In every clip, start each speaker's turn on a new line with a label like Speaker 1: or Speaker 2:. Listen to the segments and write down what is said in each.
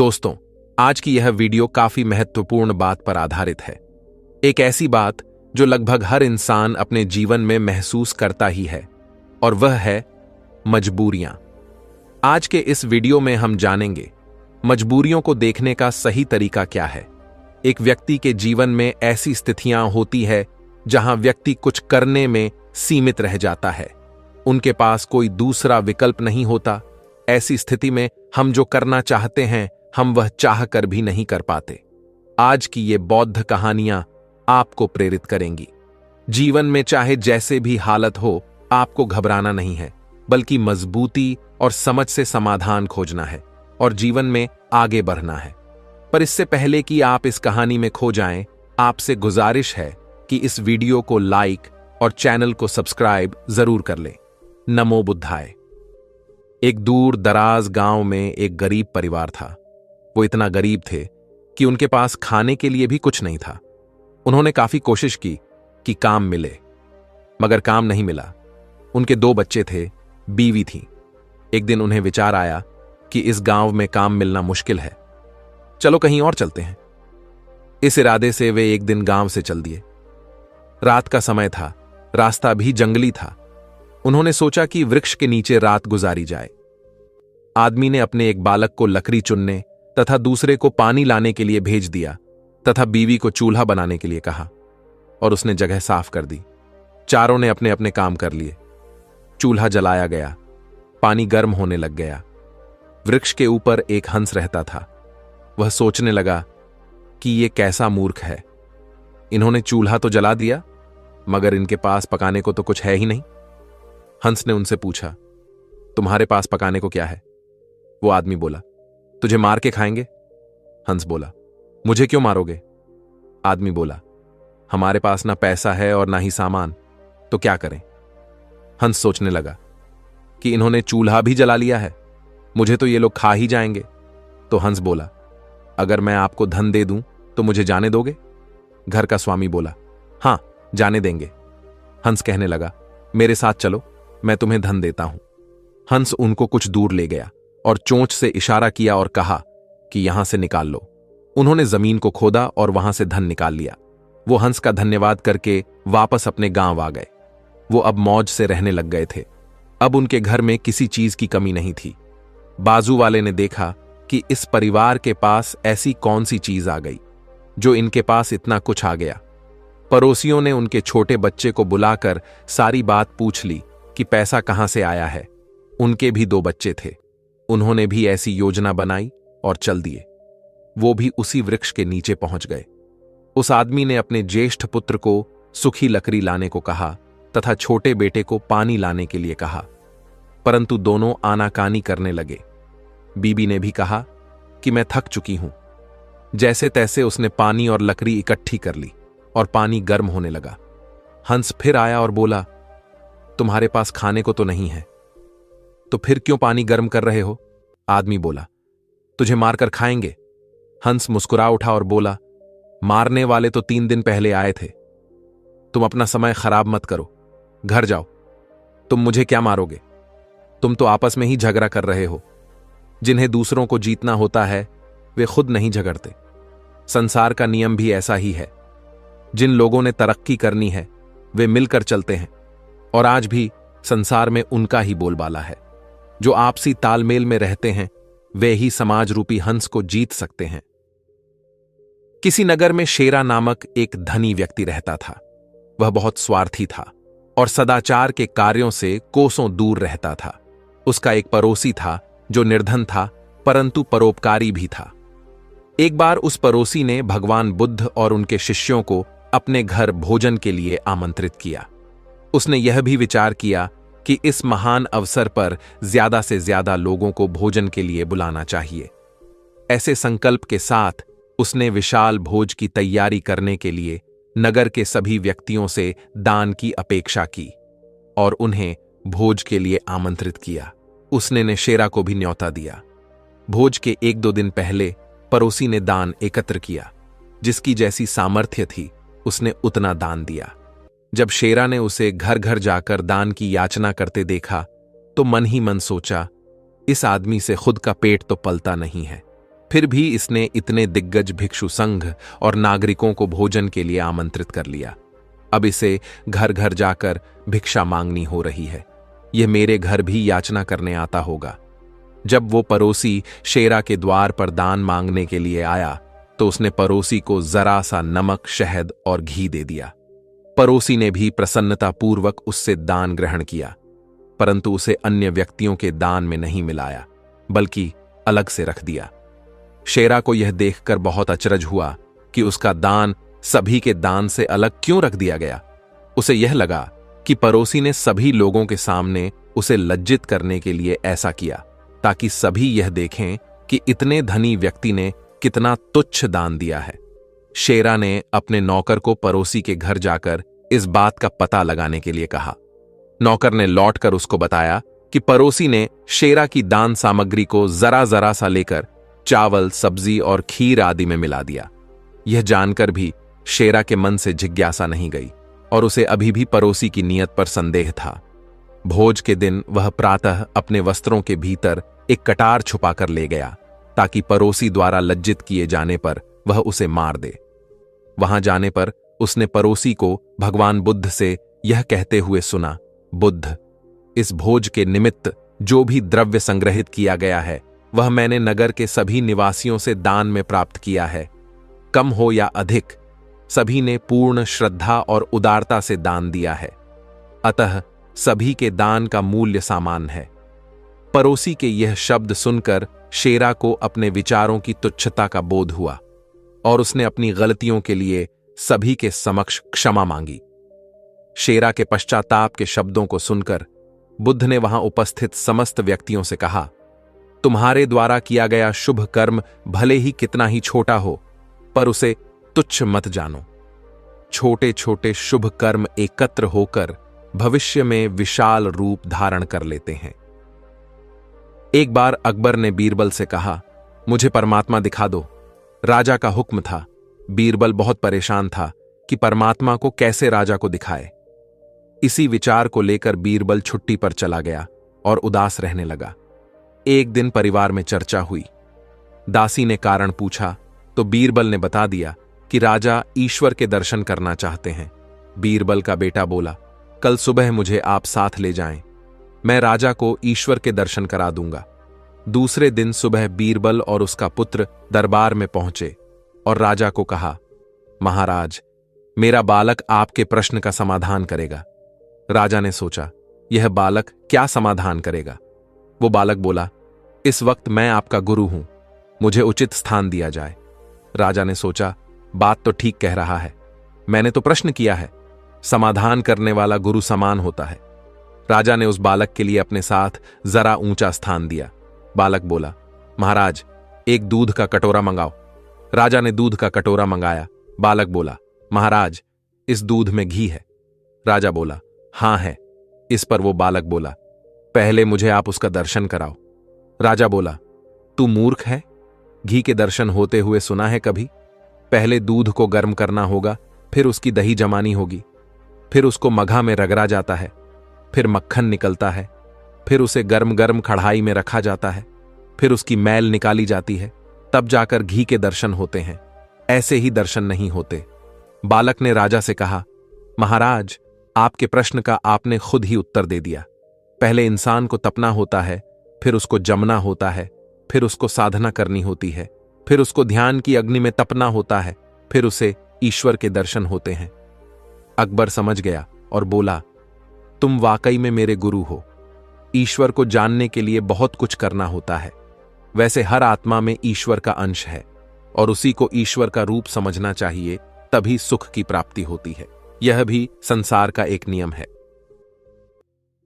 Speaker 1: दोस्तों, आज की यह वीडियो काफी महत्वपूर्ण बात पर आधारित है। एक ऐसी बात जो लगभग हर इंसान अपने जीवन में महसूस करता ही है, और वह है मजबूरियां। आज के इस वीडियो में हम जानेंगे मजबूरियों को देखने का सही तरीका क्या है। एक व्यक्ति के जीवन में ऐसी स्थितियां होती है जहां व्यक्ति कुछ करने में सीमित रह जाता है, उनके पास कोई दूसरा विकल्प नहीं होता। ऐसी स्थिति में हम जो करना चाहते हैं हम वह चाह कर भी नहीं कर पाते। आज की ये बौद्ध कहानियां आपको प्रेरित करेंगी। जीवन में चाहे जैसे भी हालत हो, आपको घबराना नहीं है, बल्कि मजबूती और समझ से समाधान खोजना है और जीवन में आगे बढ़ना है। पर इससे पहले कि आप इस कहानी में खो जाएं, आपसे गुजारिश है कि इस वीडियो को लाइक और चैनल को सब्सक्राइब जरूर कर लें। नमो बुद्धाय। एक दूर दराज गांव में एक गरीब परिवार था। वो इतना गरीब थे कि उनके पास खाने के लिए भी कुछ नहीं था। उन्होंने काफी कोशिश की कि काम मिले, मगर काम नहीं मिला। उनके 2 बच्चे थे, बीवी थी। एक दिन उन्हें विचार आया कि इस गांव में काम मिलना मुश्किल है, चलो कहीं और चलते हैं। इस इरादे से वे एक दिन गांव से चल दिए। रात का समय था, रास्ता भी जंगली था। उन्होंने सोचा कि वृक्ष के नीचे रात गुजारी जाए। आदमी ने अपने एक बालक को लकड़ी चुनने तथा दूसरे को पानी लाने के लिए भेज दिया तथा बीवी को चूल्हा बनाने के लिए कहा, और उसने जगह साफ कर दी। चारों ने अपने अपने काम कर लिए। चूल्हा जलाया गया, पानी गर्म होने लग गया। वृक्ष के ऊपर एक हंस रहता था। वह सोचने लगा कि ये कैसा मूर्ख है, इन्होंने चूल्हा तो जला दिया, मगर इनके पास पकाने को तो कुछ है ही नहीं। हंस ने उनसे पूछा, तुम्हारे पास पकाने को क्या है? वो आदमी बोला, तुझे मार के खाएंगे। हंस बोला, मुझे क्यों मारोगे? आदमी बोला, हमारे पास ना पैसा है और ना ही सामान, तो क्या करें? हंस सोचने लगा कि इन्होंने चूल्हा भी जला लिया है, मुझे तो ये लोग खा ही जाएंगे। तो हंस बोला, अगर मैं आपको धन दे दूं तो मुझे जाने दोगे? घर का स्वामी बोला, हां, जाने देंगे। हंस कहने लगा, मेरे साथ चलो, मैं तुम्हें धन देता हूं। हंस उनको कुछ दूर ले गया और चोंच से इशारा किया और कहा कि यहां से निकाल लो। उन्होंने जमीन को खोदा और वहां से धन निकाल लिया। वो हंस का धन्यवाद करके वापस अपने गांव आ गए। वो अब मौज से रहने लग गए थे। अब उनके घर में किसी चीज की कमी नहीं थी। बाजू वाले ने देखा कि इस परिवार के पास ऐसी कौन सी चीज आ गई जो इनके पास इतना कुछ आ गया। पड़ोसियों ने उनके छोटे बच्चे को बुलाकर सारी बात पूछ ली कि पैसा कहां से आया है। उनके भी 2 बच्चे थे। उन्होंने भी ऐसी योजना बनाई और चल दिए। वो भी उसी वृक्ष के नीचे पहुंच गए। उस आदमी ने अपने ज्येष्ठ पुत्र को सूखी लकड़ी लाने को कहा तथा छोटे बेटे को पानी लाने के लिए कहा, परंतु दोनों आनाकानी करने लगे। बीबी ने भी कहा कि मैं थक चुकी हूं। जैसे तैसे उसने पानी और लकड़ी इकट्ठी कर ली और पानी गर्म होने लगा। हंस फिर आया और बोला, तुम्हारे पास खाने को तो नहीं है, तो फिर क्यों पानी गर्म कर रहे हो? आदमी बोला, तुझे मारकर खाएंगे। हंस मुस्कुरा उठा और बोला, मारने वाले तो 3 दिन पहले आए थे। तुम अपना समय खराब मत करो, घर जाओ। तुम मुझे क्या मारोगे? तुम तो आपस में ही झगड़ा कर रहे हो। जिन्हें दूसरों को जीतना होता है वे खुद नहीं झगड़ते। संसार का नियम भी ऐसा ही है। जिन लोगों ने तरक्की करनी है वे मिलकर चलते हैं, और आज भी संसार में उनका ही बोलबाला है। जो आपसी तालमेल में रहते हैं वे ही समाज रूपी हंस को जीत सकते हैं। किसी नगर में शेरा नामक एक धनी व्यक्ति रहता था। वह बहुत स्वार्थी था और सदाचार के कार्यों से कोसों दूर रहता था। उसका एक पड़ोसी था जो निर्धन था परंतु परोपकारी भी था। एक बार उस पड़ोसी ने भगवान बुद्ध और उनके शिष्यों को अपने घर भोजन के लिए आमंत्रित किया। उसने यह भी विचार किया कि इस महान अवसर पर ज्यादा से ज्यादा लोगों को भोजन के लिए बुलाना चाहिए। ऐसे संकल्प के साथ उसने विशाल भोज की तैयारी करने के लिए नगर के सभी व्यक्तियों से दान की अपेक्षा की और उन्हें भोज के लिए आमंत्रित किया। उसने ने शेरा को भी न्योता दिया। भोज के 1-2 दिन पहले पड़ोसी ने दान एकत्र किया। जिसकी जैसी सामर्थ्य थी उसने उतना दान दिया। जब शेरा ने उसे घर घर जाकर दान की याचना करते देखा तो मन ही मन सोचा, इस आदमी से खुद का पेट तो पलता नहीं है, फिर भी इसने इतने दिग्गज भिक्षु संघ और नागरिकों को भोजन के लिए आमंत्रित कर लिया। अब इसे घर घर जाकर भिक्षा मांगनी हो रही है। यह मेरे घर भी याचना करने आता होगा। जब वो पड़ोसी शेरा के द्वार पर दान मांगने के लिए आया तो उसने पड़ोसी को जरा सा नमक, शहद और घी दे दिया। पड़ोसी ने भी प्रसन्नतापूर्वक उससे दान ग्रहण किया, परंतु उसे अन्य व्यक्तियों के दान में नहीं मिलाया, बल्कि अलग से रख दिया। शेरा को यह देखकर बहुत अचरज हुआ कि उसका दान सभी के दान से अलग क्यों रख दिया गया। उसे यह लगा कि पड़ोसी ने सभी लोगों के सामने उसे लज्जित करने के लिए ऐसा किया, ताकि सभी यह देखें कि इतने धनी व्यक्ति ने कितना तुच्छ दान दिया है। शेरा ने अपने नौकर को पड़ोसी के घर जाकर इस बात का पता लगाने के लिए कहा। नौकर ने लौटकर उसको बताया कि पड़ोसी ने शेरा की दान सामग्री को जरा जरा सा लेकर चावल, सब्जी और खीर आदि में मिला दिया। यह जानकर भी शेरा के मन से जिज्ञासा नहीं गई और उसे अभी भी पड़ोसी की नीयत पर संदेह था। भोज के दिन वह प्रातः अपने वस्त्रों के भीतर एक कटार छुपाकर ले गया, ताकि पड़ोसी द्वारा लज्जित किए जाने पर वह उसे मार दे। वहां जाने पर उसने पड़ोसी को भगवान बुद्ध से यह कहते हुए सुना, बुद्ध, इस भोज के निमित्त जो भी द्रव्य संग्रहित किया गया है वह मैंने नगर के सभी निवासियों से दान में प्राप्त किया है। कम हो या अधिक, सभी ने पूर्ण श्रद्धा और उदारता से दान दिया है, अतः सभी के दान का मूल्य समान है। पड़ोसी के यह शब्द सुनकर शेरा को अपने विचारों की तुच्छता का बोध हुआ और उसने अपनी गलतियों के लिए सभी के समक्ष क्षमा मांगी। शेरा के पश्चाताप के शब्दों को सुनकर बुद्ध ने वहां उपस्थित समस्त व्यक्तियों से कहा, तुम्हारे द्वारा किया गया शुभ कर्म भले ही कितना ही छोटा हो, पर उसे तुच्छ मत जानो। छोटे छोटे शुभ कर्म एकत्र होकर भविष्य में विशाल रूप धारण कर लेते हैं। एक बार अकबर ने बीरबल से कहा, मुझे परमात्मा दिखा दो। राजा का हुक्म था। बीरबल बहुत परेशान था कि परमात्मा को कैसे राजा को दिखाए। इसी विचार को लेकर बीरबल छुट्टी पर चला गया और उदास रहने लगा। एक दिन परिवार में चर्चा हुई। दासी ने कारण पूछा तो बीरबल ने बता दिया कि राजा ईश्वर के दर्शन करना चाहते हैं। बीरबल का बेटा बोला, कल सुबह मुझे आप साथ ले जाएं, मैं राजा को ईश्वर के दर्शन करा दूंगा। दूसरे दिन सुबह बीरबल और उसका पुत्र दरबार में पहुंचे और राजा को कहा, महाराज, मेरा बालक आपके प्रश्न का समाधान करेगा। राजा ने सोचा, यह बालक क्या समाधान करेगा? वो बालक बोला, इस वक्त मैं आपका गुरु हूं, मुझे उचित स्थान दिया जाए। राजा ने सोचा, बात तो ठीक कह रहा है, मैंने तो प्रश्न किया है, समाधान करने वाला गुरु समान होता है। राजा ने उस बालक के लिए अपने साथ जरा ऊंचा स्थान दिया। बालक बोला, महाराज, एक दूध का कटोरा मंगाओ। राजा ने दूध का कटोरा मंगाया। बालक बोला, महाराज, इस दूध में घी है। राजा बोला, हां है। इस पर वो बालक बोला, पहले मुझे आप उसका दर्शन कराओ। राजा बोला, तू मूर्ख है, घी के दर्शन होते हुए सुना है कभी? पहले दूध को गर्म करना होगा, फिर उसकी दही जमानी होगी, फिर उसको मघा में रगड़ा जाता है, फिर मक्खन निकलता है, फिर उसे गर्म गर्म कढ़ाई में रखा जाता है, फिर उसकी मैल निकाली जाती है, तब जाकर घी के दर्शन होते हैं। ऐसे ही दर्शन नहीं होते। बालक ने राजा से कहा, महाराज, आपके प्रश्न का आपने खुद ही उत्तर दे दिया। पहले इंसान को तपना होता है, फिर उसको जमना होता है, फिर उसको साधना करनी होती है, फिर उसको ध्यान की अग्नि में तपना होता है, फिर उसे ईश्वर के दर्शन होते हैं। अकबर समझ गया और बोला, तुम वाकई में मेरे गुरु हो। ईश्वर को जानने के लिए बहुत कुछ करना होता है। वैसे हर आत्मा में ईश्वर का अंश है और उसी को ईश्वर का रूप समझना चाहिए, तभी सुख की प्राप्ति होती है। यह भी संसार का एक नियम है।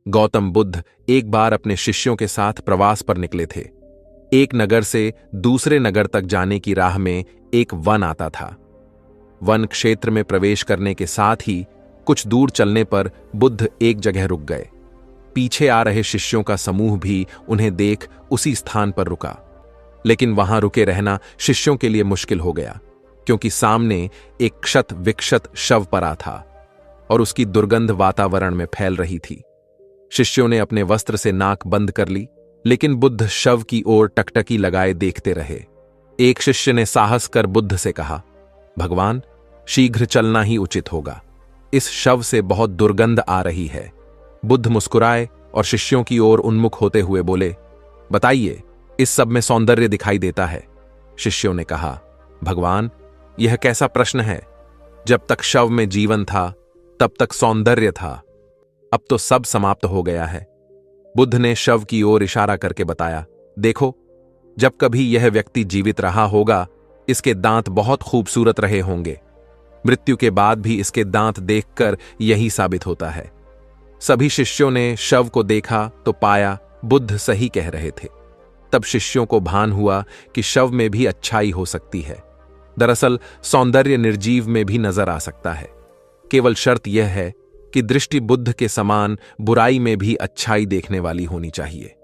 Speaker 1: गौतम बुद्ध एक बार अपने शिष्यों के साथ प्रवास पर निकले थे। एक नगर से दूसरे नगर तक जाने की राह में एक वन आता था। वन क्षेत्र में प्रवेश करने के साथ ही कुछ दूर चलने पर बुद्ध एक जगह रुक गए। पीछे आ रहे शिष्यों का समूह भी उन्हें देख उसी स्थान पर रुका, लेकिन वहां रुके रहना शिष्यों के लिए मुश्किल हो गया, क्योंकि सामने एक क्षत विक्षत शव पड़ा था और उसकी दुर्गंध वातावरण में फैल रही थी। शिष्यों ने अपने वस्त्र से नाक बंद कर ली, लेकिन बुद्ध शव की ओर टकटकी लगाए देखते रहे। एक शिष्य ने साहस कर बुद्ध से कहा, भगवान, शीघ्र चलना ही उचित होगा, इस शव से बहुत दुर्गंध आ रही है। बुद्ध मुस्कुराए और शिष्यों की ओर उन्मुख होते हुए बोले, बताइए, इस सब में सौंदर्य दिखाई देता है। शिष्यों ने कहा, भगवान, यह कैसा प्रश्न है? जब तक शव में जीवन था तब तक सौंदर्य था, अब तो सब समाप्त हो गया है। बुद्ध ने शव की ओर इशारा करके बताया, देखो, जब कभी यह व्यक्ति जीवित रहा होगा, इसके दांत बहुत खूबसूरत रहे होंगे। मृत्यु के बाद भी इसके दांत देखकर यही साबित होता है। सभी शिष्यों ने शव को देखा तो पाया बुद्ध सही कह रहे थे। तब शिष्यों को भान हुआ कि शव में भी अच्छाई हो सकती है। दरअसल सौंदर्य निर्जीव में भी नजर आ सकता है। केवल शर्त यह है कि दृष्टि बुद्ध के समान बुराई में भी अच्छाई देखने वाली होनी चाहिए।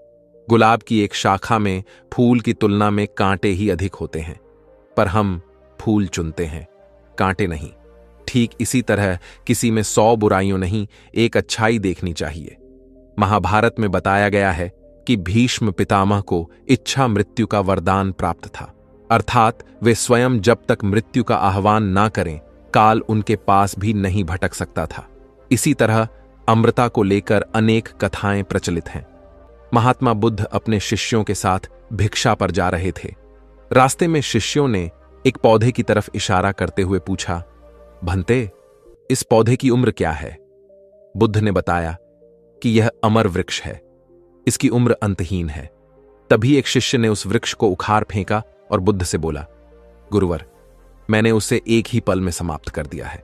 Speaker 1: गुलाब की एक शाखा में फूल की तुलना में कांटे ही अधिक होते हैं, पर हम फूल चुनते हैं, कांटे नहीं। ठीक इसी तरह किसी में 100 बुराइयों नहीं, एक अच्छाई देखनी चाहिए। महाभारत में बताया गया है कि भीष्म पितामह को इच्छा मृत्यु का वरदान प्राप्त था, अर्थात वे स्वयं जब तक मृत्यु का आह्वान ना करें, काल उनके पास भी नहीं भटक सकता था। इसी तरह अमृता को लेकर अनेक कथाएं प्रचलित हैं। महात्मा बुद्ध अपने शिष्यों के साथ भिक्षा पर जा रहे थे। रास्ते में शिष्यों ने एक पौधे की तरफ इशारा करते हुए पूछा, भंते, इस पौधे की उम्र क्या है? बुद्ध ने बताया कि यह अमर वृक्ष है, इसकी उम्र अंतहीन है। तभी एक शिष्य ने उस वृक्ष को उखाड़ फेंका और बुद्ध से बोला, गुरुवर, मैंने उसे एक ही पल में समाप्त कर दिया है।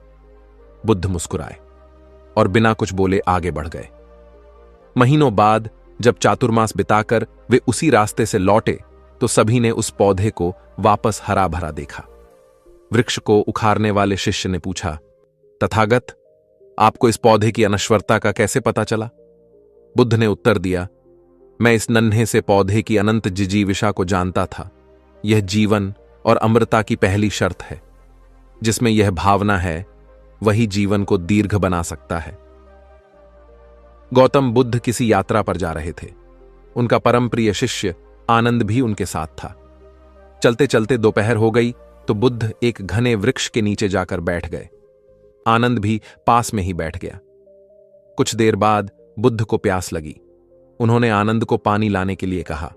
Speaker 1: बुद्ध मुस्कुराए और बिना कुछ बोले आगे बढ़ गए। महीनों बाद जब चातुर्मास बिताकर वे उसी रास्ते से लौटे तो सभी ने उस पौधे को वापस हरा भरा देखा। वृक्ष को उखाड़ने वाले शिष्य ने पूछा, तथागत, आपको इस पौधे की अनश्वरता का कैसे पता चला? बुद्ध ने उत्तर दिया, मैं इस नन्हे से पौधे की अनंत जिजीविषा को जानता था। यह जीवन और अमृता की पहली शर्त है। जिसमें यह भावना है वही जीवन को दीर्घ बना सकता है। गौतम बुद्ध किसी यात्रा पर जा रहे थे। उनका परम प्रिय शिष्य आनंद भी उनके साथ था। चलते चलते दोपहर हो गई तो बुद्ध एक घने वृक्ष के नीचे जाकर बैठ गए। आनंद भी पास में ही बैठ गया। कुछ देर बाद बुद्ध को प्यास लगी। उन्होंने आनंद को पानी लाने के लिए कहा।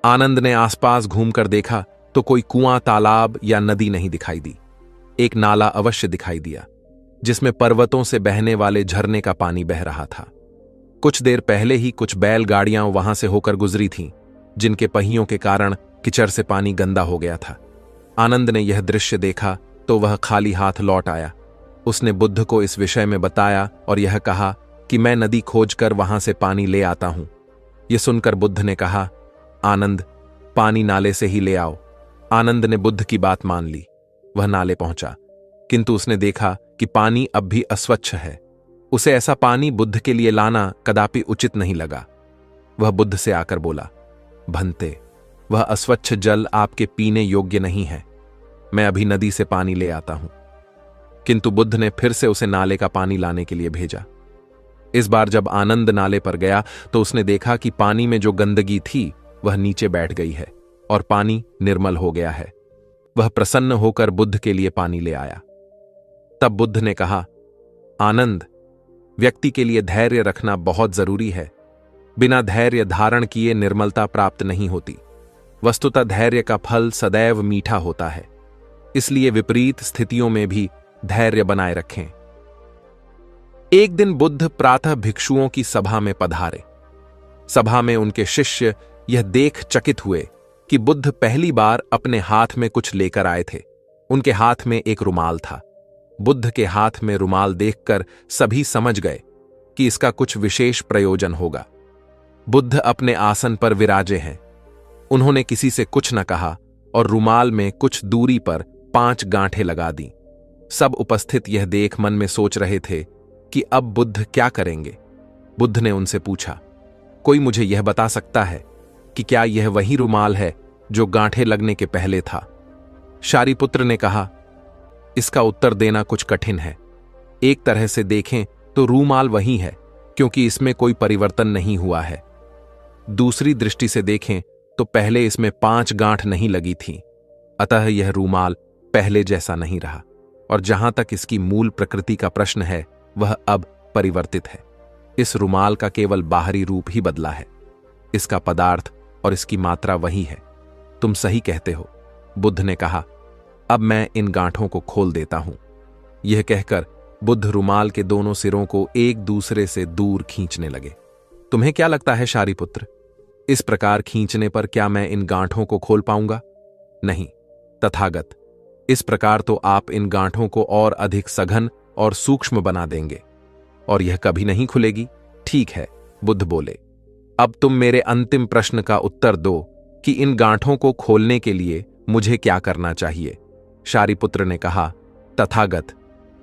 Speaker 1: आनंद ने आसपास घूमकर देखा तो कोई कुआं, तालाब या नदी नहीं दिखाई दी। एक नाला अवश्य दिखाई दिया, जिसमें पर्वतों से बहने वाले झरने का पानी बह रहा था। कुछ देर पहले ही कुछ बैलगाड़ियां वहां से होकर गुजरी थीं, जिनके पहियों के कारण कीचड़ से पानी गंदा हो गया था। आनंद ने यह दृश्य देखा तो वह खाली हाथ लौट आया। उसने बुद्ध को इस विषय में बताया और यह कहा कि मैं नदी खोजकर वहां से पानी ले आता हूं। यह सुनकर बुद्ध ने कहा, आनंद, पानी नाले से ही ले आओ। आनंद ने बुद्ध की बात मान ली। वह नाले पहुंचा, किंतु उसने देखा कि पानी अब भी अस्वच्छ है। उसे ऐसा पानी बुद्ध के लिए लाना कदापि उचित नहीं लगा। वह बुद्ध से आकर बोला, भंते, वह अस्वच्छ जल आपके पीने योग्य नहीं है। मैं अभी नदी से पानी ले आता हूं। किंतु बुद्ध ने फिर से उसे नाले का पानी लाने के लिए भेजा। इस बार जब आनंद नाले पर गया तो उसने देखा कि पानी में जो गंदगी थी वह नीचे बैठ गई है और पानी निर्मल हो गया है। वह प्रसन्न होकर बुद्ध के लिए पानी ले आया। तब बुद्ध ने कहा, आनंद, व्यक्ति के लिए धैर्य रखना बहुत जरूरी है। बिना धैर्य धारण किए निर्मलता प्राप्त नहीं होती। वस्तुतः धैर्य का फल सदैव मीठा होता है। इसलिए विपरीत स्थितियों में भी धैर्य बनाए रखें। एक दिन बुद्ध प्रातः भिक्षुओं की सभा में पधारे। सभा में उनके शिष्य यह देख चकित हुए कि बुद्ध पहली बार अपने हाथ में कुछ लेकर आए थे। उनके हाथ में एक रुमाल था। बुद्ध के हाथ में रुमाल देखकर सभी समझ गए कि इसका कुछ विशेष प्रयोजन होगा। बुद्ध अपने आसन पर विराजे हैं। उन्होंने किसी से कुछ न कहा और रुमाल में कुछ दूरी पर 5 गांठें लगा दी। सब उपस्थित यह देख मन में सोच रहे थे कि अब बुद्ध क्या करेंगे। बुद्ध ने उनसे पूछा, कोई मुझे यह बता सकता है कि क्या यह वही रुमाल है जो गांठें लगने के पहले था? शारिपुत्र ने कहा, इसका उत्तर देना कुछ कठिन है। एक तरह से देखें तो रूमाल वही है, क्योंकि इसमें कोई परिवर्तन नहीं हुआ है। दूसरी दृष्टि से देखें तो पहले इसमें 5 गांठ नहीं लगी थी, अतः यह रूमाल पहले जैसा नहीं रहा, और जहां तक इसकी मूल प्रकृति का प्रश्न है वह अब परिवर्तित है। इस रूमाल का केवल बाहरी रूप ही बदला है, इसका पदार्थ और इसकी मात्रा वही है। तुम सही कहते हो, बुद्ध ने कहा। अब मैं इन गांठों को खोल देता हूं। यह कहकर बुद्ध रूमाल के दोनों सिरों को एक दूसरे से दूर खींचने लगे। तुम्हें क्या लगता है शारिपुत्र, इस प्रकार खींचने पर क्या मैं इन गांठों को खोल पाऊंगा? नहीं तथागत, इस प्रकार तो आप इन गांठों को और अधिक सघन और सूक्ष्म बना देंगे, और यह कभी नहीं खुलेगी। ठीक है, बुद्ध बोले। अब तुम मेरे अंतिम प्रश्न का उत्तर दो कि इन गांठों को खोलने के लिए मुझे क्या करना चाहिए। शारिपुत्र ने कहा, तथागत,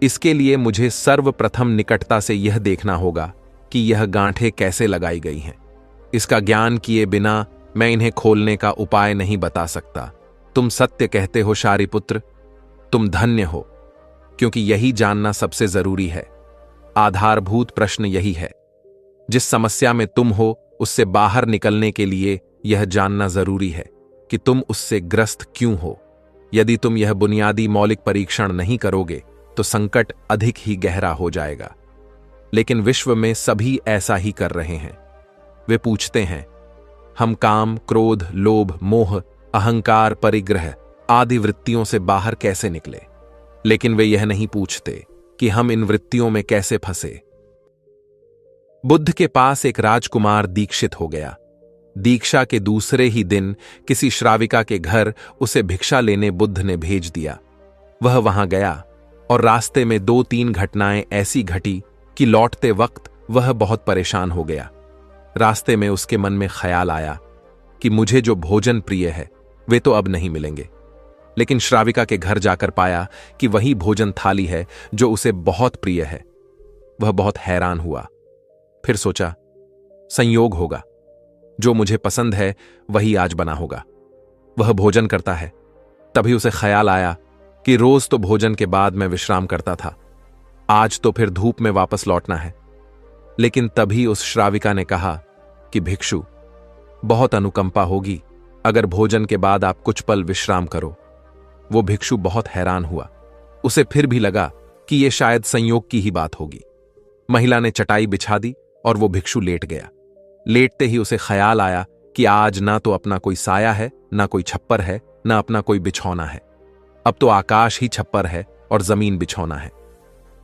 Speaker 1: इसके लिए मुझे सर्वप्रथम निकटता से यह देखना होगा कि यह गांठें कैसे लगाई गई हैं। इसका ज्ञान किए बिना मैं इन्हें खोलने का उपाय नहीं बता सकता। तुम सत्य कहते हो शारिपुत्र, तुम धन्य हो, क्योंकि यही जानना सबसे जरूरी है। आधारभूत प्रश्न यही है। जिस समस्या में तुम हो उससे बाहर निकलने के लिए यह जानना जरूरी है कि तुम उससे ग्रस्त क्यों हो। यदि तुम यह बुनियादी मौलिक परीक्षण नहीं करोगे तो संकट अधिक ही गहरा हो जाएगा। लेकिन विश्व में सभी ऐसा ही कर रहे हैं। वे पूछते हैं, हम काम, क्रोध, लोभ, मोह, अहंकार, परिग्रह आदि वृत्तियों से बाहर कैसे निकले, लेकिन वे यह नहीं पूछते कि हम इन वृत्तियों में कैसे फंसे। बुद्ध के पास एक राजकुमार दीक्षित हो गया। दीक्षा के दूसरे ही दिन किसी श्राविका के घर उसे भिक्षा लेने बुद्ध ने भेज दिया। वह वहां गया और रास्ते में 2-3 घटनाएं ऐसी घटी कि लौटते वक्त वह बहुत परेशान हो गया। रास्ते में उसके मन में ख्याल आया कि मुझे जो भोजन प्रिय है वे तो अब नहीं मिलेंगे। लेकिन श्राविका के घर जाकर पाया कि वही भोजन थाली है जो उसे बहुत प्रिय है। वह बहुत हैरान हुआ। फिर सोचा, संयोग होगा, जो मुझे पसंद है वही आज बना होगा। वह भोजन करता है। तभी उसे ख्याल आया कि रोज तो भोजन के बाद मैं विश्राम करता था, आज तो फिर धूप में वापस लौटना है। लेकिन तभी उस श्राविका ने कहा कि भिक्षु, बहुत अनुकंपा होगी अगर भोजन के बाद आप कुछ पल विश्राम करो। वो भिक्षु बहुत हैरान हुआ। उसे फिर भी लगा कि यह शायद संयोग की ही बात होगी। महिला ने चटाई बिछा दी और वो भिक्षु लेट गया। लेटते ही उसे ख्याल आया कि आज ना तो अपना कोई साया है, ना कोई छप्पर है, ना अपना कोई बिछौना है। अब तो आकाश ही छप्पर है और जमीन बिछौना है।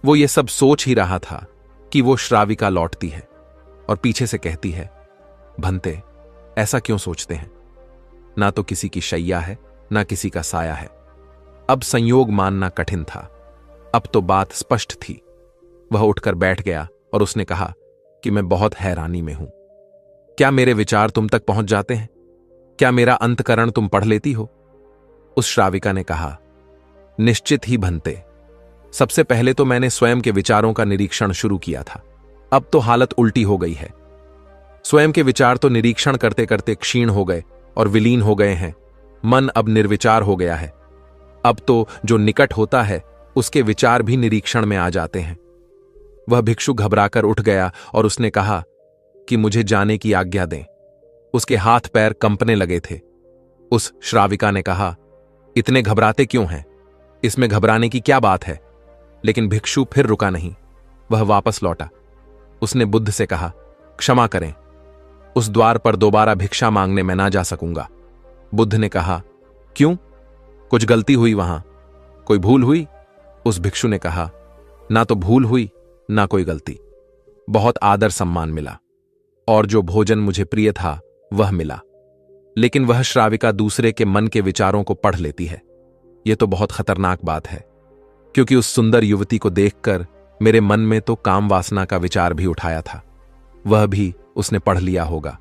Speaker 1: वो ये सब सोच ही रहा था कि वो श्राविका लौटती है और पीछे से कहती है, भंते, ऐसा क्यों सोचते हैं? ना तो किसी की शैया है, ना किसी का साया है। अब संयोग मानना कठिन था। अब तो बात स्पष्ट थी। वह उठकर बैठ गया और उसने कहा कि मैं बहुत हैरानी में हूं। क्या मेरे विचार तुम तक पहुंच जाते हैं? क्या मेरा अंतकरण तुम पढ़ लेती हो? उस श्राविका ने कहा, निश्चित ही भंते। सबसे पहले तो मैंने स्वयं के विचारों का निरीक्षण शुरू किया था। अब तो हालत उल्टी हो गई है। स्वयं के विचार तो निरीक्षण करते करते क्षीण हो गए और विलीन हो गए हैं। मन अब निर्विचार हो गया है। अब तो जो निकट होता है उसके विचार भी निरीक्षण में आ जाते हैं। वह भिक्षु घबराकर उठ गया और उसने कहा कि मुझे जाने की आज्ञा दें। उसके हाथ पैर कंपने लगे थे। उस श्राविका ने कहा, इतने घबराते क्यों हैं? इसमें घबराने की क्या बात है? लेकिन भिक्षु फिर रुका नहीं। वह वापस लौटा। उसने बुद्ध से कहा, क्षमा करें, उस द्वार पर दोबारा भिक्षा मांगने मैं ना जा सकूंगा। बुद्ध ने कहा, क्यों? कुछ गलती हुई वहां? कोई भूल हुई? उस भिक्षु ने कहा, ना तो भूल हुई ना कोई गलती। बहुत आदर सम्मान मिला और जो भोजन मुझे प्रिय था वह मिला। लेकिन वह श्राविका दूसरे के मन के विचारों को पढ़ लेती है। यह तो बहुत खतरनाक बात है, क्योंकि उस सुंदर युवती को देखकर मेरे मन में तो काम वासना का विचार भी उठाया था। वह भी उसने पढ़ लिया होगा।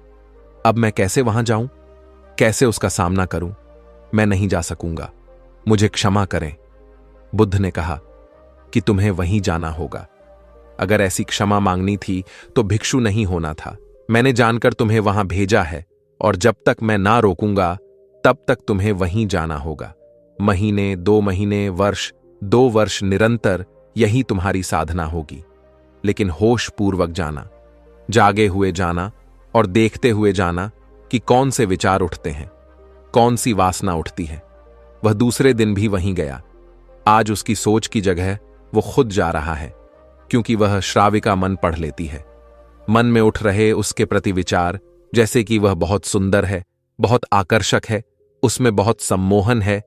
Speaker 1: अब मैं कैसे वहां जाऊं? कैसे उसका सामना करूं? मैं नहीं जा सकूंगा, मुझे क्षमा करें। बुद्ध ने कहा कि तुम्हें वहीं जाना होगा। अगर ऐसी क्षमा मांगनी थी तो भिक्षु नहीं होना था। मैंने जानकर तुम्हें वहां भेजा है और जब तक मैं ना रोकूंगा तब तक तुम्हें वहीं जाना होगा। महीने, 2 महीने, वर्ष, 2 वर्ष निरंतर यही तुम्हारी साधना होगी। लेकिन होश पूर्वक जाना, जागे हुए जाना और देखते हुए जाना कि कौन से विचार उठते हैं, कौन सी वासना उठती है। वह दूसरे दिन भी वहीं गया। आज उसकी सोच की जगह वो खुद जा रहा है, क्योंकि वह श्राविका मन पढ़ लेती है। मन में उठ रहे उसके प्रति विचार, जैसे कि वह बहुत सुंदर है, बहुत आकर्षक है, उसमें बहुत सम्मोहन है,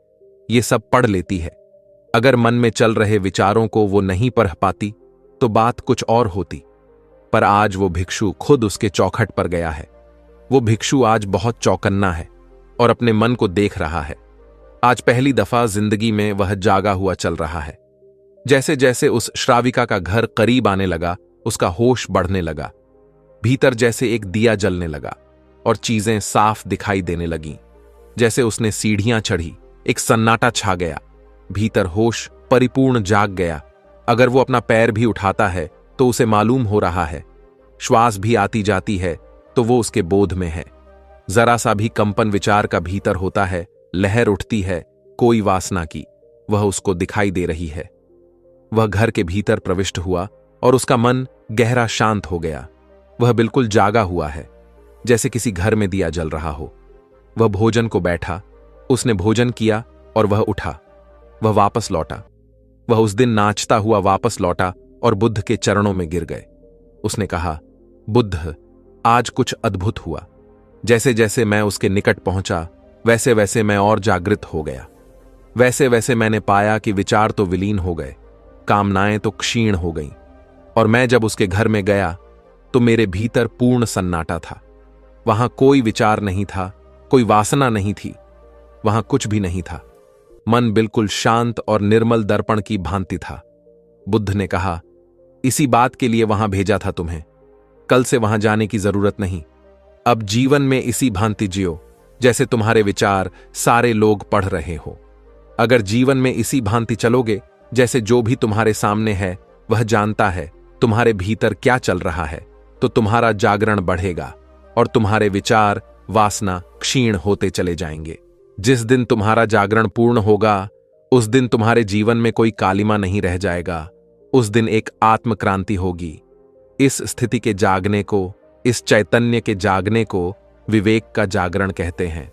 Speaker 1: ये सब पढ़ लेती है। अगर मन में चल रहे विचारों को वो नहीं पढ़ पाती तो बात कुछ और होती। पर आज वो भिक्षु खुद उसके चौखट पर गया है। वो भिक्षु आज बहुत चौकन्ना है और अपने मन को देख रहा है। आज पहली दफा जिंदगी में वह जागा हुआ चल रहा है। जैसे जैसे उस श्राविका का घर करीब आने लगा, उसका होश बढ़ने लगा। भीतर जैसे एक दिया जलने लगा और चीजें साफ दिखाई देने लगीं। जैसे उसने सीढ़ियां चढ़ी, एक सन्नाटा छा गया। भीतर होश परिपूर्ण जाग गया। अगर वो अपना पैर भी उठाता है तो उसे मालूम हो रहा है। श्वास भी आती जाती है तो वो उसके बोध में है। जरा सा भी कंपन विचार का भीतर होता है, लहर उठती है कोई वासना की, वह उसको दिखाई दे रही है। वह घर के भीतर प्रविष्ट हुआ और उसका मन गहरा शांत हो गया। वह बिल्कुल जागा हुआ है, जैसे किसी घर में दिया जल रहा हो। वह भोजन को बैठा, उसने भोजन किया और वह उठा। वह वापस लौटा। वह उस दिन नाचता हुआ वापस लौटा और बुद्ध के चरणों में गिर गए। उसने कहा, बुद्ध, आज कुछ अद्भुत हुआ। जैसे जैसे मैं उसके निकट पहुंचा, वैसे वैसे मैं और जागृत हो गया। वैसे वैसे मैंने पाया कि विचार तो विलीन हो गए, कामनाएं तो क्षीण हो गईं। और मैं जब उसके घर में गया तो मेरे भीतर पूर्ण सन्नाटा था। वहां कोई विचार नहीं था, कोई वासना नहीं थी, वहां कुछ भी नहीं था। मन बिल्कुल शांत और निर्मल दर्पण की भांति था। बुद्ध ने कहा, इसी बात के लिए वहां भेजा था तुम्हें। कल से वहां जाने की जरूरत नहीं। अब जीवन में इसी भांति जियो जैसे तुम्हारे विचार सारे लोग पढ़ रहे हो। अगर जीवन में इसी भांति चलोगे जैसे जो भी तुम्हारे सामने है वह जानता है तुम्हारे भीतर क्या चल रहा है, तो तुम्हारा जागरण बढ़ेगा और तुम्हारे विचार वासना क्षीण होते चले जाएंगे। जिस दिन तुम्हारा जागरण पूर्ण होगा उस दिन तुम्हारे जीवन में कोई कालिमा नहीं रह जाएगा। उस दिन एक आत्म क्रांति होगी। इस स्थिति के जागने को, इस चैतन्य के जागने को विवेक का जागरण कहते हैं।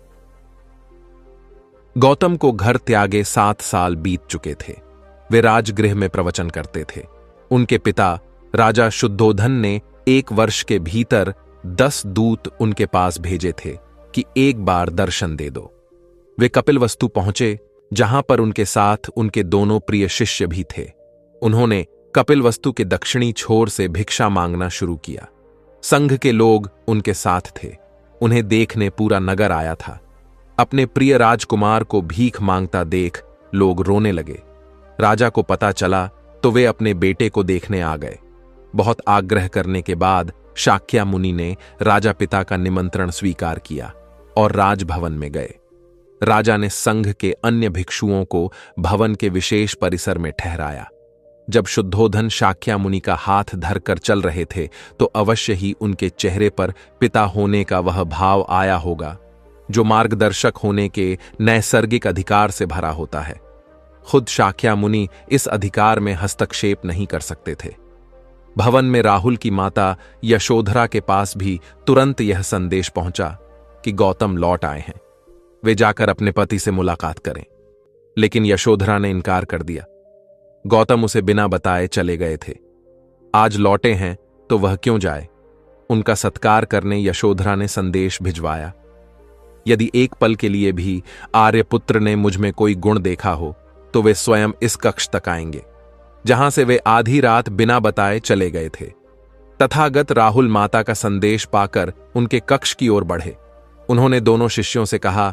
Speaker 1: गौतम को घर त्यागे 7 साल बीत चुके थे। वे राजगृह में प्रवचन करते थे। उनके पिता राजा शुद्धोधन ने 1 वर्ष के भीतर 10 दूत उनके पास भेजे थे कि एक बार दर्शन दे दो। वे कपिलवस्तु पहुंचे, जहां पर उनके साथ उनके दोनों प्रिय शिष्य भी थे। उन्होंने कपिलवस्तु के दक्षिणी छोर से भिक्षा मांगना शुरू किया। संघ के लोग उनके साथ थे। उन्हें देखने पूरा नगर आया था। अपने प्रिय राजकुमार को भीख मांगता देख लोग रोने लगे। राजा को पता चला तो वे अपने बेटे को देखने आ गए। बहुत आग्रह करने के बाद शाक्या मुनि ने राजा पिता का निमंत्रण स्वीकार किया और राजभवन में गए। राजा ने संघ के अन्य भिक्षुओं को भवन के विशेष परिसर में ठहराया। जब शुद्धोधन शाक्या मुनि का हाथ धरकर चल रहे थे तो अवश्य ही उनके चेहरे पर पिता होने का वह भाव आया होगा जो मार्गदर्शक होने के नैसर्गिक अधिकार से भरा होता है। खुद शाक्या मुनि इस अधिकार में हस्तक्षेप नहीं कर सकते थे। भवन में राहुल की माता यशोधरा के पास भी तुरंत यह संदेश पहुंचा कि गौतम लौट आए हैं, वे जाकर अपने पति से मुलाकात करें। लेकिन यशोधरा ने इनकार कर दिया। गौतम उसे बिना बताए चले गए थे। आज लौटे हैं तो वह क्यों जाए? उनका सत्कार करने यशोधरा ने संदेश भिजवाया। यदि एक पल के लिए भी आर्यपुत्र ने मुझ में कोई गुण देखा हो तो वे स्वयं इस कक्ष तक आएंगे, जहां से वे आधी रात बिना बताए चले गए थे। तथागत राहुल माता का संदेश पाकर उनके कक्ष की ओर बढ़े। उन्होंने दोनों शिष्यों से कहा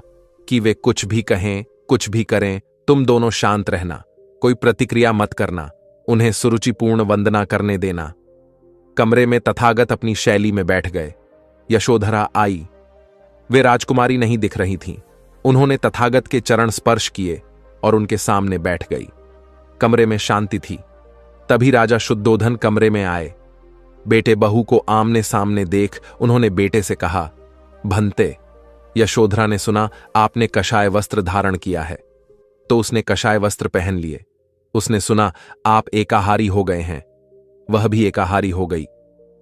Speaker 1: कि वे कुछ भी कहें, कुछ भी करें, तुम दोनों शांत रहना, कोई प्रतिक्रिया मत करना, उन्हें सुरुचिपूर्ण वंदना करने देना। कमरे में तथागत अपनी शैली में बैठ गए। यशोधरा आई। वे राजकुमारी नहीं दिख रही थीं। उन्होंने तथागत के चरण स्पर्श किए और उनके सामने बैठ गई। कमरे में शांति थी। तभी राजा शुद्धोधन कमरे में आए। बेटे बहू को आमने सामने देख उन्होंने बेटे से कहा, भंते। यशोधरा ने सुना आपने कषाय वस्त्र धारण किया है, तो उसने कषाय वस्त्र पहन लिए। उसने सुना आप एकाहारी हो गए हैं, वह भी एकाहारी हो गई।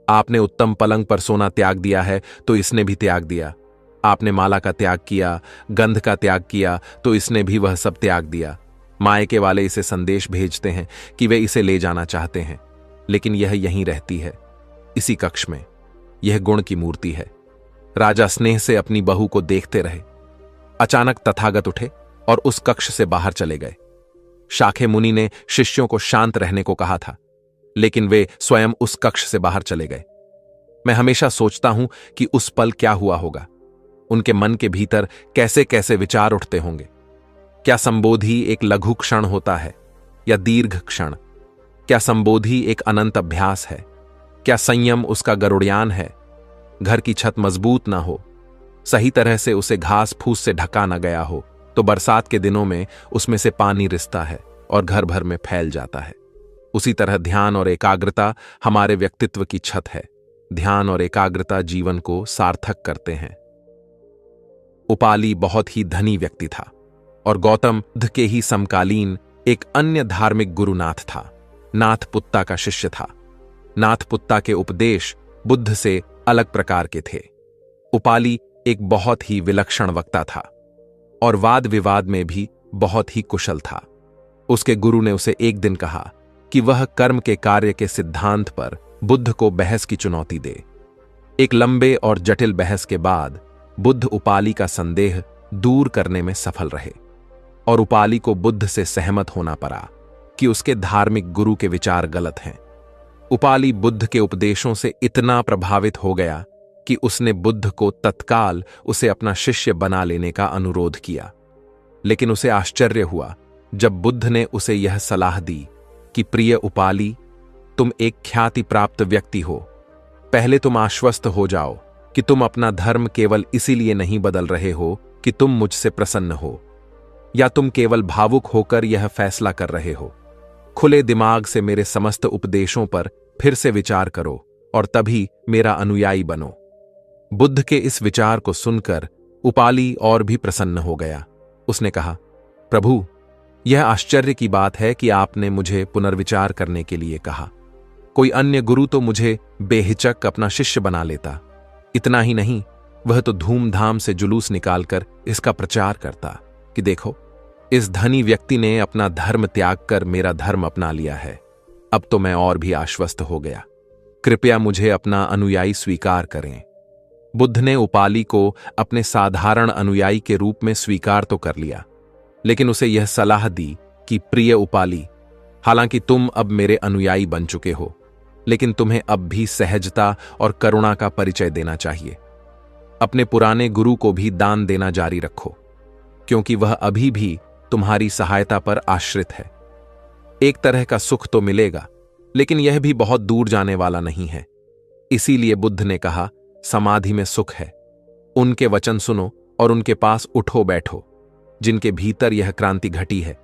Speaker 1: आपने उत्तम पलंग पर सोना त्याग दिया है, तो इसने भी त्याग दिया। आपने माला का त्याग किया, गंध का त्याग किया, तो इसने भी वह सब त्याग दिया। मायके वाले इसे संदेश भेजते हैं कि वे इसे ले जाना चाहते हैं, लेकिन यह यहीं रहती है, इसी कक्ष में। यह गुण की मूर्ति है। राजा स्नेह से अपनी बहू को देखते रहे। अचानक तथागत उठे और उस कक्ष से बाहर चले गए। शाखे मुनि ने शिष्यों को शांत रहने को कहा था, लेकिन वे स्वयं उस कक्ष से बाहर चले गए। मैं हमेशा सोचता हूं कि उस पल क्या हुआ होगा। उनके मन के भीतर कैसे कैसे विचार उठते होंगे। क्या संबोधि एक लघु क्षण होता है या दीर्घ क्षण? क्या संबोधि एक अनंत अभ्यास है? क्या संयम उसका गरुड़यान है? घर की छत मजबूत ना हो, सही तरह से उसे घास फूस से ढका न गया हो, तो बरसात के दिनों में उसमें से पानी रिसता है और घर भर में फैल जाता है। उसी तरह ध्यान और एकाग्रता हमारे व्यक्तित्व की छत है। ध्यान और एकाग्रता जीवन को सार्थक करते हैं। उपाली बहुत ही धनी व्यक्ति था और गौतम बुद्ध के ही समकालीन एक अन्य धार्मिक गुरु नाथ था। नाथ पुत्ता का शिष्य था। नाथ पुत्ता के उपदेश बुद्ध से अलग प्रकार के थे। उपाली एक बहुत ही विलक्षण वक्ता था और वाद विवाद में भी बहुत ही कुशल था। उसके गुरु ने उसे एक दिन कहा कि वह कर्म के कार्य के सिद्धांत पर बुद्ध को बहस की चुनौती दे। एक लंबे और जटिल बहस के बाद बुद्ध उपाली का संदेह दूर करने में सफल रहे और उपाली को बुद्ध से सहमत होना पड़ा कि उसके धार्मिक गुरु के विचार गलत हैं। उपाली बुद्ध के उपदेशों से इतना प्रभावित हो गया कि उसने बुद्ध को तत्काल उसे अपना शिष्य बना लेने का अनुरोध किया। लेकिन उसे आश्चर्य हुआ जब बुद्ध ने उसे यह सलाह दी कि प्रिय उपाली, तुम एक ख्याति प्राप्त व्यक्ति हो। पहले तुम आश्वस्त हो जाओ कि तुम अपना धर्म केवल इसीलिए नहीं बदल रहे हो कि तुम मुझसे प्रसन्न हो, या तुम केवल भावुक होकर यह फैसला कर रहे हो। खुले दिमाग से मेरे समस्त उपदेशों पर फिर से विचार करो और तभी मेरा अनुयायी बनो। बुद्ध के इस विचार को सुनकर उपाली और भी प्रसन्न हो गया। उसने कहा, प्रभु, यह आश्चर्य की बात है कि आपने मुझे पुनर्विचार करने के लिए कहा। कोई अन्य गुरु तो मुझे बेहिचक अपना शिष्य बना लेता। इतना ही नहीं, वह तो धूमधाम से जुलूस निकालकर इसका प्रचार करता कि देखो, इस धनी व्यक्ति ने अपना धर्म त्याग कर मेरा धर्म अपना लिया है। अब तो मैं और भी आश्वस्त हो गया। कृपया मुझे अपना अनुयायी स्वीकार करें। बुद्ध ने उपाली को अपने साधारण अनुयायी के रूप में स्वीकार तो कर लिया, लेकिन उसे यह सलाह दी कि प्रिय उपाली, हालांकि तुम अब मेरे अनुयायी बन चुके हो, लेकिन तुम्हें अब भी सहजता और करुणा का परिचय देना चाहिए। अपने पुराने गुरु को भी दान देना जारी रखो, क्योंकि वह अभी भी तुम्हारी सहायता पर आश्रित है। एक तरह का सुख तो मिलेगा, लेकिन यह भी बहुत दूर जाने वाला नहीं है। इसीलिए बुद्ध ने कहा, समाधि में सुख है। उनके वचन सुनो और उनके पास उठो बैठो, जिनके भीतर यह क्रांति घटी है,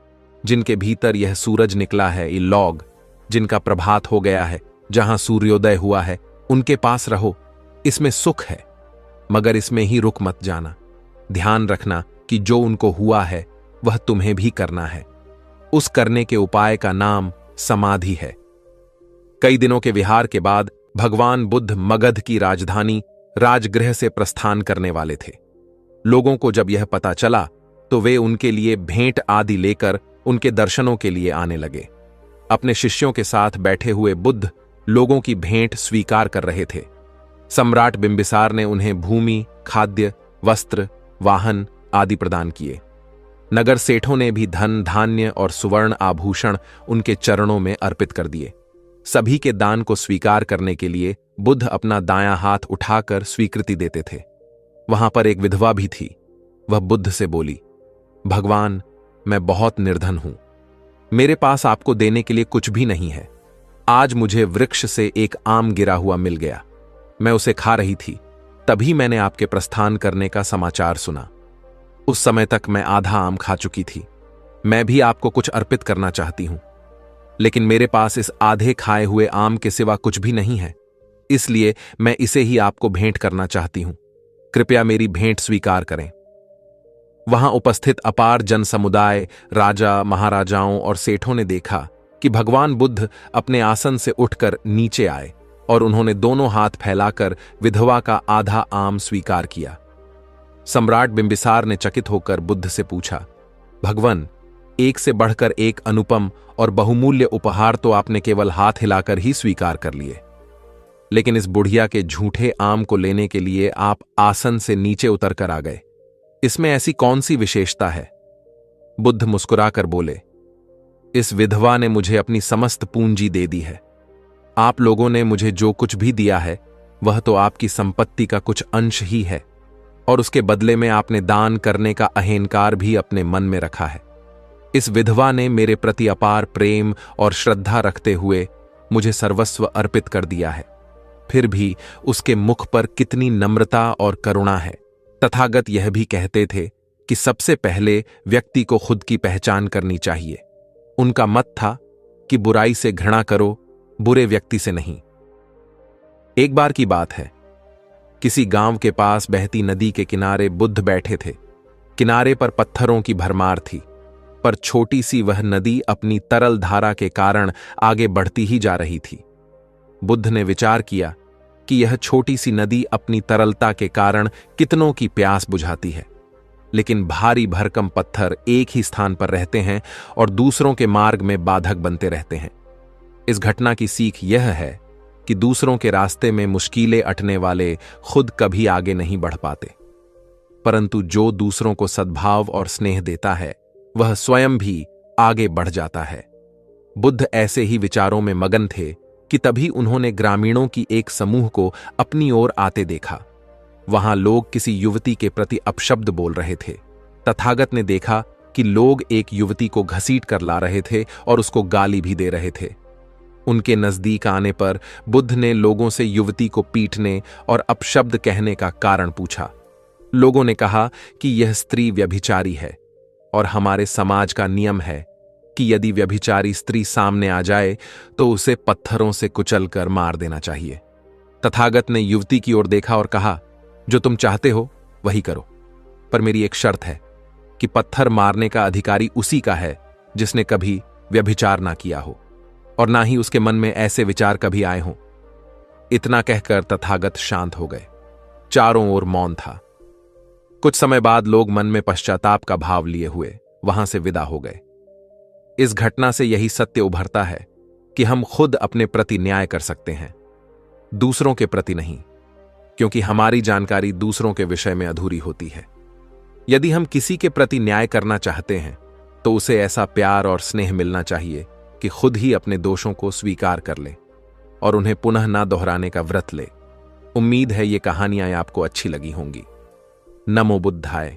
Speaker 1: जिनके भीतर यह सूरज निकला है, इलौग, जिनका प्रभात हो गया है, जहां सूर्योदय हुआ है, उनके पास रहो। इसमें सुख है, मगर इसमें ही रुक मत जाना। ध्यान रखना कि जो उनको हुआ है वह तुम्हें भी करना है। उस करने के उपाय का नाम समाधि है। कई दिनों के विहार के बाद भगवान बुद्ध मगध की राजधानी राजगृह से प्रस्थान करने वाले थे। लोगों को जब यह पता चला तो वे उनके लिए भेंट आदि लेकर उनके दर्शनों के लिए आने लगे। अपने शिष्यों के साथ बैठे हुए बुद्ध लोगों की भेंट स्वीकार कर रहे थे। सम्राट बिंबिसार ने उन्हें भूमि, खाद्य, वस्त्र, वाहन आदि प्रदान किए। नगर सेठों ने भी धन, धान्य और सुवर्ण आभूषण उनके चरणों में अर्पित कर दिए। सभी के दान को स्वीकार करने के लिए बुद्ध अपना दायां हाथ उठाकर स्वीकृति देते थे। वहां पर एक विधवा भी थी। वह बुद्ध से बोली, भगवान, मैं बहुत निर्धन हूं। मेरे पास आपको देने के लिए कुछ भी नहीं है। आज मुझे वृक्ष से एक आम गिरा हुआ मिल गया। मैं उसे खा रही थी, तभी मैंने आपके प्रस्थान करने का समाचार सुना। उस समय तक मैं आधा आम खा चुकी थी। मैं भी आपको कुछ अर्पित करना चाहती हूं, लेकिन मेरे पास इस आधे खाए हुए आम के सिवा कुछ भी नहीं है। इसलिए मैं इसे ही आपको भेंट करना चाहती हूं। कृपया मेरी भेंट स्वीकार करें। वहां उपस्थित अपार जन समुदाय, राजा, महाराजाओं और सेठों ने देखा कि भगवान बुद्ध अपने आसन से उठकर नीचे आए और उन्होंने दोनों हाथ फैलाकर विधवा का आधा आम स्वीकार किया। सम्राट बिंबिसार ने चकित होकर बुद्ध से पूछा, भगवन, एक से बढ़कर एक अनुपम और बहुमूल्य उपहार तो आपने केवल हाथ हिलाकर ही स्वीकार कर लिए, लेकिन इस बुढ़िया के झूठे आम को लेने के लिए आप आसन से नीचे उतर कर आ गए। इसमें ऐसी कौन सी विशेषता है? बुद्ध मुस्कुराकर बोले, इस विधवा ने मुझे अपनी समस्त पूंजी दे दी है। आप लोगों ने मुझे जो कुछ भी दिया है वह तो आपकी संपत्ति का कुछ अंश ही है, और उसके बदले में आपने दान करने का अहंकार भी अपने मन में रखा है। इस विधवा ने मेरे प्रति अपार प्रेम और श्रद्धा रखते हुए मुझे सर्वस्व अर्पित कर दिया है, फिर भी उसके मुख पर कितनी नम्रता और करुणा है। तथागत यह भी कहते थे कि सबसे पहले व्यक्ति को खुद की पहचान करनी चाहिए। उनका मत था कि बुराई से घृणा करो, बुरे व्यक्ति से नहीं। एक बार की बात है, किसी गांव के पास बहती नदी के किनारे बुद्ध बैठे थे। किनारे पर पत्थरों की भरमार थी, पर छोटी सी वह नदी अपनी तरल धारा के कारण आगे बढ़ती ही जा रही थी। बुद्ध ने विचार किया कि यह छोटी सी नदी अपनी तरलता के कारण कितनों की प्यास बुझाती है, लेकिन भारी भरकम पत्थर एक ही स्थान पर रहते हैं और दूसरों के मार्ग में बाधक बनते रहते हैं। इस घटना की सीख यह है कि दूसरों के रास्ते में मुश्किलें अटने वाले खुद कभी आगे नहीं बढ़ पाते, परंतु जो दूसरों को सद्भाव और स्नेह देता है वह स्वयं भी आगे बढ़ जाता है। बुद्ध ऐसे ही विचारों में मगन थे कि तभी उन्होंने ग्रामीणों की एक समूह को अपनी ओर आते देखा। वहां लोग किसी युवती के प्रति अपशब्द बोल रहे थे। तथागत ने देखा कि लोग एक युवती को घसीट कर ला रहे थे और उसको गाली भी दे रहे थे। उनके नजदीक आने पर बुद्ध ने लोगों से युवती को पीटने और अपशब्द कहने का कारण पूछा। लोगों ने कहा कि यह स्त्री व्यभिचारी है और हमारे समाज का नियम है कि यदि व्यभिचारी स्त्री सामने आ जाए तो उसे पत्थरों से कुचलकर मार देना चाहिए। तथागत ने युवती की ओर देखा और कहा, जो तुम चाहते हो वही करो, पर मेरी एक शर्त है कि पत्थर मारने का अधिकारी उसी का है जिसने कभी व्यभिचार ना किया हो और ना ही उसके मन में ऐसे विचार कभी आए हों। इतना कहकर तथागत शांत हो गए। चारों ओर मौन था। कुछ समय बाद लोग मन में पश्चाताप का भाव लिए हुए वहां से विदा हो गए। इस घटना से यही सत्य उभरता है कि हम खुद अपने प्रति न्याय कर सकते हैं, दूसरों के प्रति नहीं, क्योंकि हमारी जानकारी दूसरों के विषय में अधूरी होती है। यदि हम किसी के प्रति न्याय करना चाहते हैं तो उसे ऐसा प्यार और स्नेह मिलना चाहिए कि खुद ही अपने दोषों को स्वीकार कर ले और उन्हें पुनः ना दोहराने का व्रत ले। उम्मीद है ये कहानियां आपको अच्छी लगी होंगी। नमो बुद्धाय।